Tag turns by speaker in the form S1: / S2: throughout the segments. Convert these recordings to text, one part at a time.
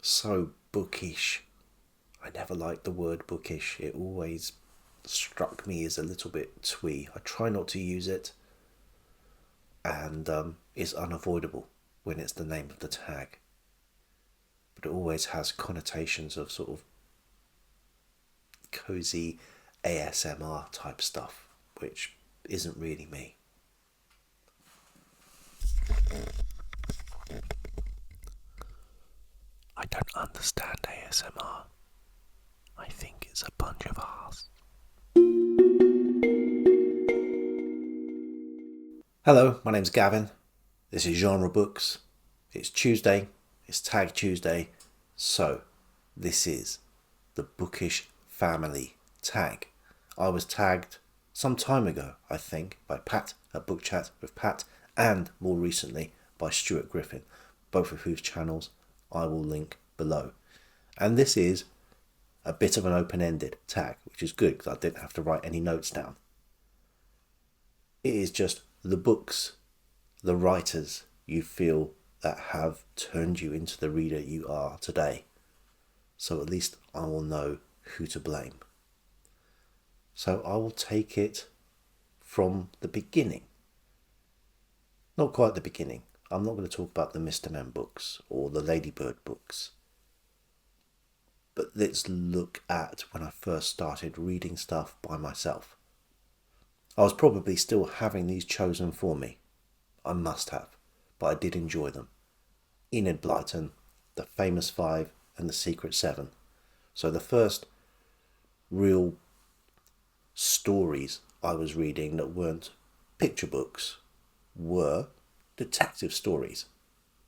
S1: so bookish. I never liked the word bookish. It always struck me as a little bit twee. I try not to use it, and it's unavoidable when it's the name of the tag. But it always has connotations of sort of cozy ASMR type stuff, which isn't really me. I don't understand ASMR. I think it's a bunch of arse. Hello, my name's Gavin. This is Genre Books. It's Tuesday. It's Tag Tuesday. So, this is the Bookish Family Tag. I was tagged some time ago, I think, by Pat at Book Chat with Pat, and more recently by Stuart Griffin, both of whose channels I will link below. And this is a bit of an open-ended tag, which is good because I didn't have to write any notes down. It is just the books, the writers you feel that have turned you into the reader you are today. So at least I will know who to blame. So I will take it from the beginning. Not quite the beginning. I'm not going to talk about the Mr. Men books or the Ladybird books. But let's look at when I first started reading stuff by myself. I was probably still having these chosen for me. I must have, but I did enjoy them. Enid Blyton, The Famous Five, and The Secret Seven. So the first real stories I was reading that weren't picture books were detective stories,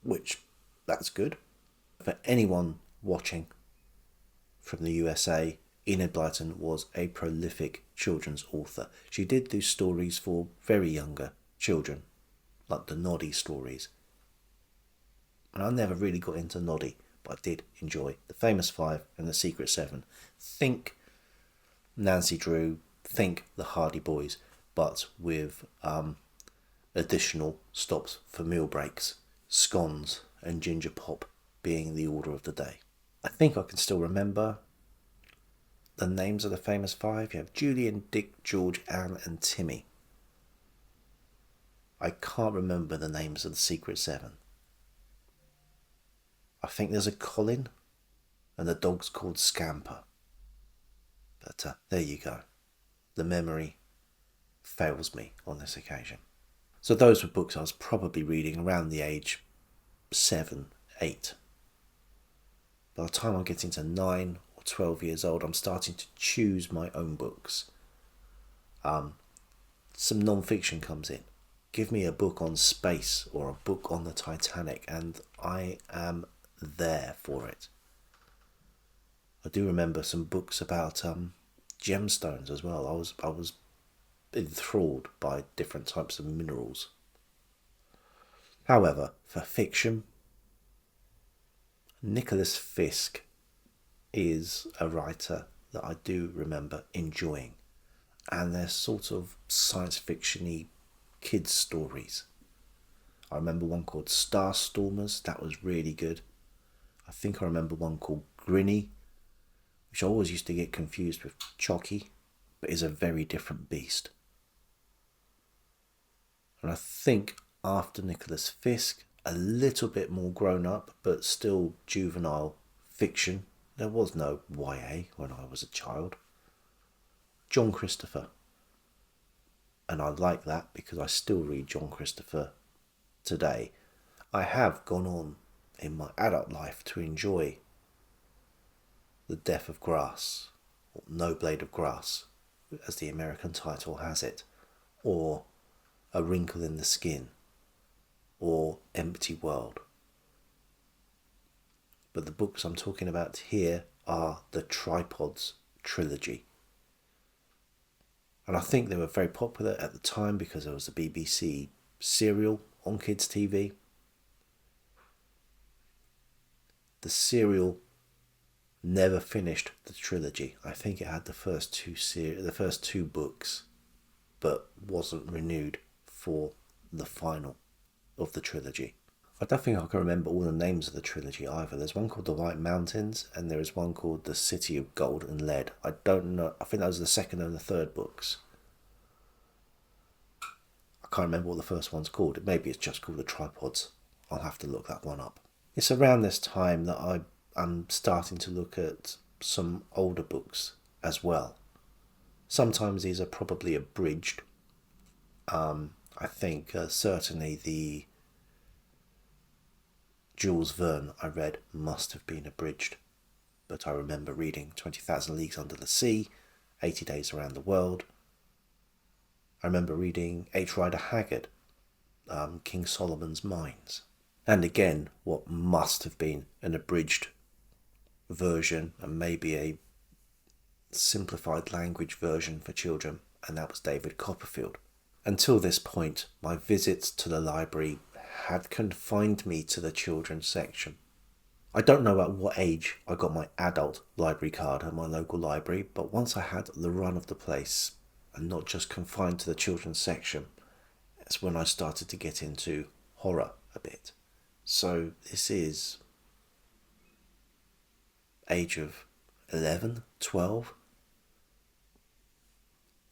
S1: which that's good. For anyone watching from the USA, Enid Blyton was a prolific children's author. She did do stories for very younger children, like the Noddy stories. And I never really got into Noddy, but I did enjoy The Famous Five and The Secret Seven. Think Nancy Drew, think The Hardy Boys, but with additional stops for meal breaks, scones and ginger pop being the order of the day. I think I can still remember the names of the Famous Five. You have Julian, Dick, George, Anne and Timmy. I can't remember the names of the Secret Seven. I think there's a Colin and the dog's called Scamper. But there you go. The memory fails me on this occasion. So those were books I was probably reading around the age 7, 8. By the time I'm getting to 9 or 12 years old, I'm starting to choose my own books. Some non-fiction comes in. Give me a book on space or a book on the Titanic and I am there for it. I do remember some books about gemstones as well. I was enthralled by different types of minerals. However, for fiction, Nicholas Fisk is a writer that I do remember enjoying, and they're sort of science fiction-y kids' stories. I remember one called Starstormers, that was really good. I think I remember one called Grinny, which I always used to get confused with Chucky, but is a very different beast. And I think after Nicholas Fisk, a little bit more grown up, but still juvenile fiction. There was no YA when I was a child. John Christopher. And I like that because I still read John Christopher today. I have gone on in my adult life to enjoy The Death of Grass, or No Blade of Grass, as the American title has it, or A Wrinkle in the Skin, or Empty World. But the books I'm talking about here are the Tripods trilogy. And I think they were very popular at the time because there was a BBC serial on kids' TV. The serial never finished the trilogy. I think it had the first two books, but wasn't renewed for the final of the trilogy. I don't think I can remember all the names of the trilogy either. There's one called The White Mountains, and there is one called The City of Gold and Lead. I don't know. I think those are the second and the third books. I can't remember what the first one's called. Maybe it's just called The Tripods. I'll have to look that one up. It's around this time that I'm starting to look at some older books as well. Sometimes these are probably abridged. I think certainly the Jules Verne I read must have been abridged. But I remember reading 20,000 Leagues Under the Sea, 80 Days Around the World. I remember reading H. Rider Haggard, King Solomon's Mines. And again, what must have been an abridged version and maybe a simplified language version for children, and that was David Copperfield. Until this point, my visits to the library had confined me to the children's section. I don't know at what age I got my adult library card at my local library, but once I had the run of the place and not just confined to the children's section, that's when I started to get into horror a bit. So this is age of 11, 12.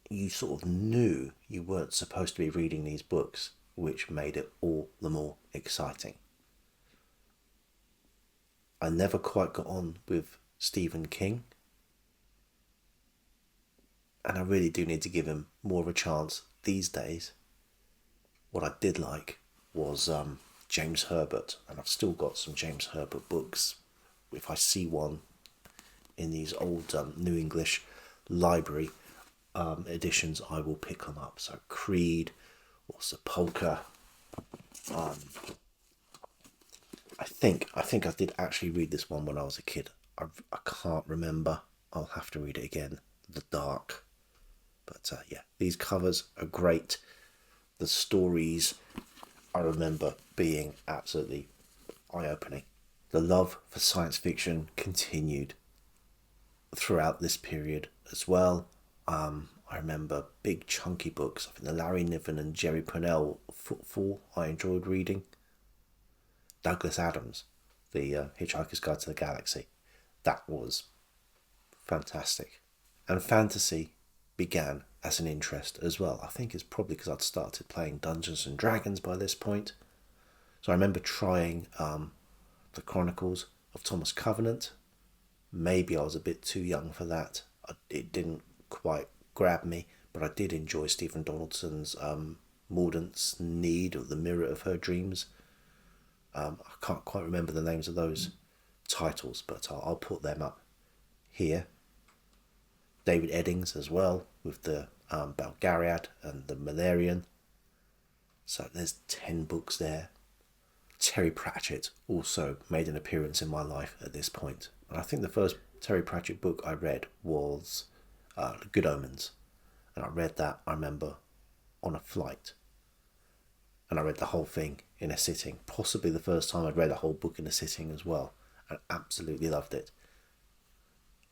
S1: You sort of knew you weren't supposed to be reading these books, which made it all the more exciting. I never quite got on with Stephen King, and I really do need to give him more of a chance these days. What I did like was James Herbert, and I've still got some James Herbert books. If I see one in these old New English library editions, I will pick them up. So Creed or Sepulchre. I think I did actually read this one when I was a kid. I can't remember. I'll have to read it again. The Dark. But yeah, these covers are great. The stories, I remember being absolutely eye-opening. The love for science fiction continued throughout this period as well. I remember big chunky books. I think the Larry Niven and Jerry Pournelle Footfall I enjoyed reading. Douglas Adams, the Hitchhiker's Guide to the Galaxy. That was fantastic. And fantasy began as an interest as well. I think it's probably because I'd started playing Dungeons and Dragons by this point. So I remember trying the Chronicles of Thomas Covenant. Maybe I was a bit too young for that. It didn't quite grab me, but I did enjoy Stephen Donaldson's Mordaunt's Need, or The Mirror of Her Dreams. I can't quite remember the names of those titles, but I'll put them up here. David Eddings as well, with the Belgariad and the Malarian. So there's 10 books there. Terry Pratchett also made an appearance in my life at this point. And I think the first Terry Pratchett book I read was Good Omens. And I read that, I remember, on a flight. And I read the whole thing in a sitting. Possibly the first time I'd read a whole book in a sitting as well. And absolutely loved it.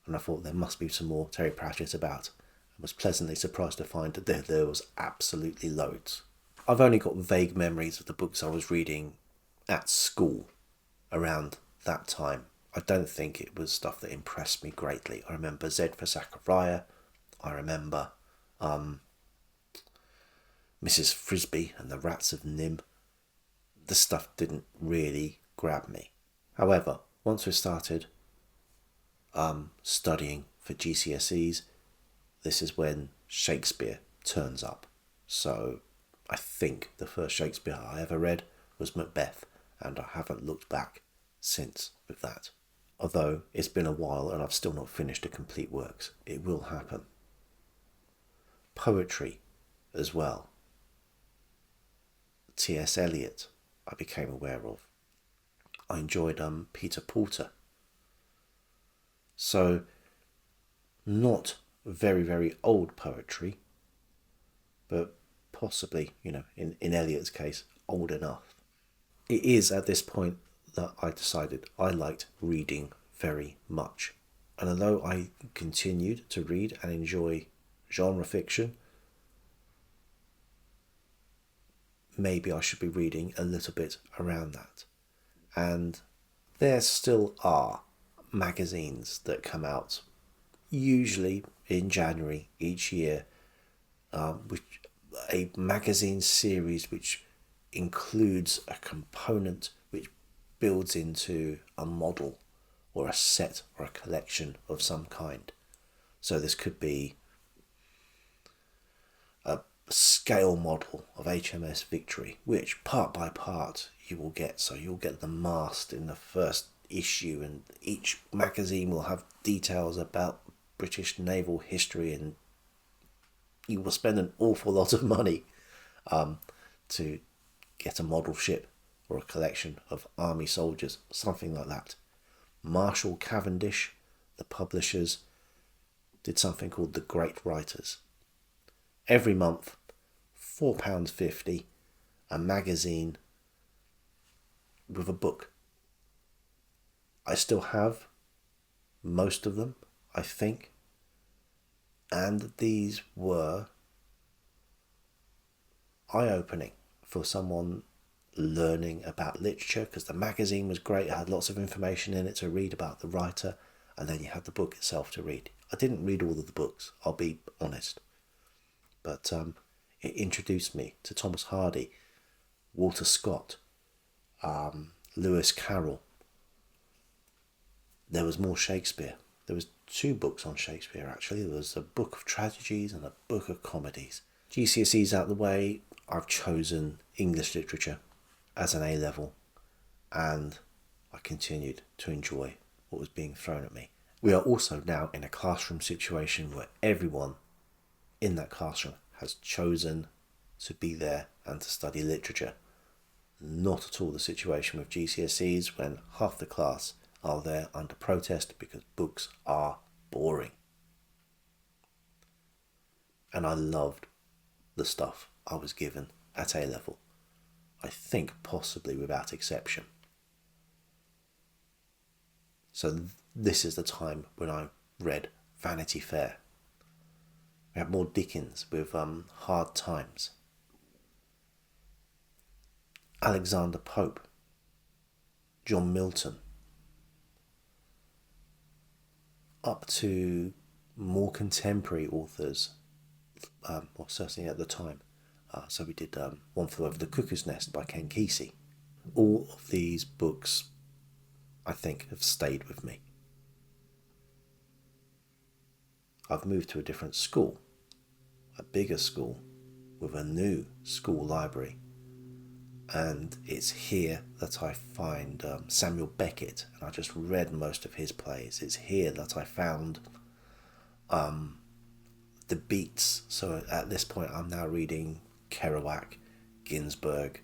S1: And I thought there must be some more Terry Pratchett about. I was pleasantly surprised to find that there was absolutely loads. I've only got vague memories of the books I was reading at school around that time. I don't think it was stuff that impressed me greatly. I remember Z for Zachariah. I remember Mrs. Frisbee and the Rats of Nim. The stuff didn't really grab me. However, once we started studying for GCSEs, this is when Shakespeare turns up. So I think the first Shakespeare I ever read was Macbeth, and I haven't looked back since with that. Although it's been a while and I've still not finished a complete works. It will happen. Poetry as well. T.S. Eliot I became aware of. I enjoyed Peter Porter. So not very, very old poetry, but possibly, in Eliot's case, old enough. It is at this point that I decided I liked reading very much. And although I continued to read and enjoy genre fiction, maybe I should be reading a little bit around that. And there still are magazines that come out, usually in January each year, which a magazine series which includes a component which builds into a model or a set or a collection of some kind. So this could be a scale model of HMS Victory, which part by part you will get. So you'll get the mast in the first issue, and each magazine will have details about British naval history, and you will spend an awful lot of money to get a model ship or a collection of army soldiers, something like that. Marshall Cavendish, the publishers, did something called The Great Writers. Every month, £4.50, a magazine with a book. I still have most of them, I think, and these were eye-opening for someone learning about literature, because the magazine was great. It had lots of information in it to read about the writer, and then you had the book itself to read. I didn't read all of the books, I'll be honest, but it introduced me to Thomas Hardy, Walter Scott, Lewis Carroll. There was more Shakespeare. There was 2 books on Shakespeare, actually. There was a book of tragedies and a book of comedies. GCSEs out the way, I've chosen English literature as an A-level, and I continued to enjoy what was being thrown at me. We are also now in a classroom situation where everyone in that classroom has chosen to be there and to study literature. Not at all the situation with GCSEs, when half the class are there under protest because books are boring. And I loved the stuff I was given at A-level. I think possibly without exception. So this is the time when I read Vanity Fair. We had more Dickens with Hard Times. Alexander Pope, John Milton, up to more contemporary authors, well, certainly at the time. So we did One Flew Over the Cuckoo's Nest by Ken Kesey. All of these books, I think, have stayed with me. I've moved to a different school, a bigger school, with a new school library. And it's here that I find Samuel Beckett, and I just read most of his plays. It's here that I found the beats. So at this point I'm now reading Kerouac, Ginsberg,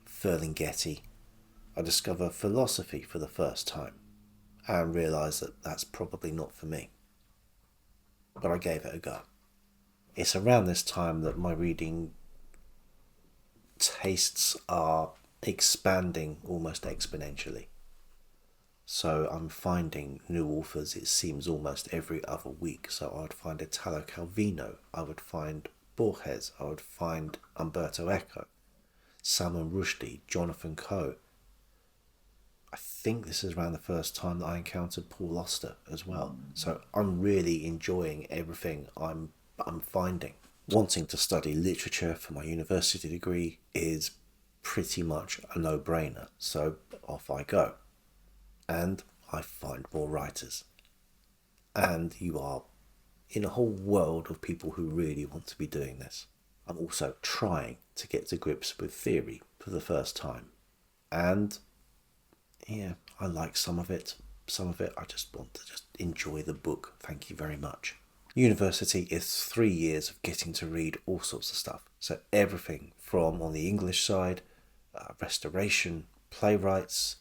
S1: Ferlinghetti. I discover philosophy for the first time and realise that that's probably not for me. But I gave it a go. It's around this time that my reading tastes are expanding almost exponentially. So I'm finding new authors, it seems, almost every other week. So I would find Italo Calvino, I would find Borges, I would find Umberto Eco, Salman Rushdie, Jonathan Coe. I think this is around the first time that I encountered Paul Auster as well. So I'm really enjoying everything I'm finding. Wanting to study literature for my university degree is pretty much a no-brainer. So off I go. And I find more writers. And you are in a whole world of people who really want to be doing this. I'm also trying to get to grips with theory for the first time. And yeah, I like some of it. Some of it I just want to just enjoy the book. Thank you very much. University is 3 years of getting to read all sorts of stuff. So everything from, on the English side, Restoration, playwrights,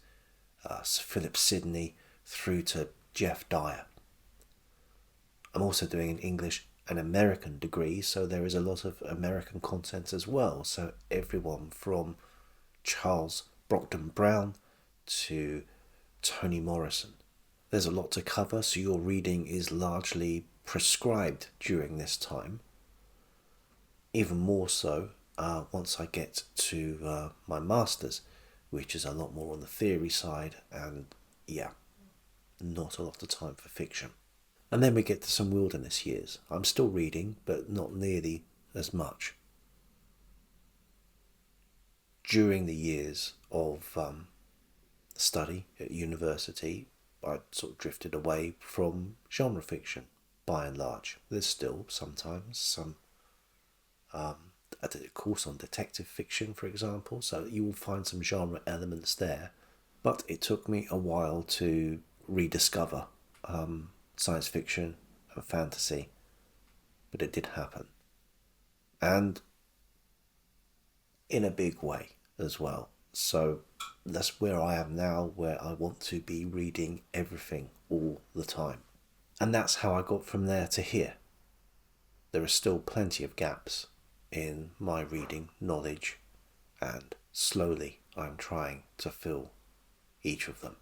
S1: Sir Philip Sidney, through to Jeff Dyer. I'm also doing an English and American degree, so there is a lot of American content as well. So everyone from Charles Brockden Brown to Toni Morrison. There's a lot to cover, so your reading is largely prescribed during this time. Even more so once I get to my masters, which is a lot more on the theory side, and yeah, not a lot of time for fiction. And then we get to some wilderness years. I'm still reading, but not nearly as much. During the years of study at university, I sort of drifted away from genre fiction by and large. There's still sometimes some. I did a course on detective fiction, for example, so you will find some genre elements there. But it took me a while to rediscover science fiction and fantasy, but it did happen. And in a big way as well. So that's where I am now, where I want to be reading everything all the time. And that's how I got from there to here. There are still plenty of gaps in my reading knowledge, and slowly I'm trying to fill each of them.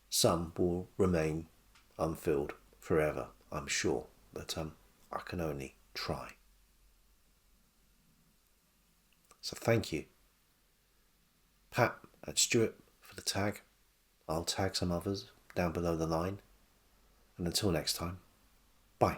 S1: Some will remain unfilled forever, I'm sure, but I can only try. So thank you, Pat and Stuart, for the tag. I'll tag some others down below the line. And until next time, bye.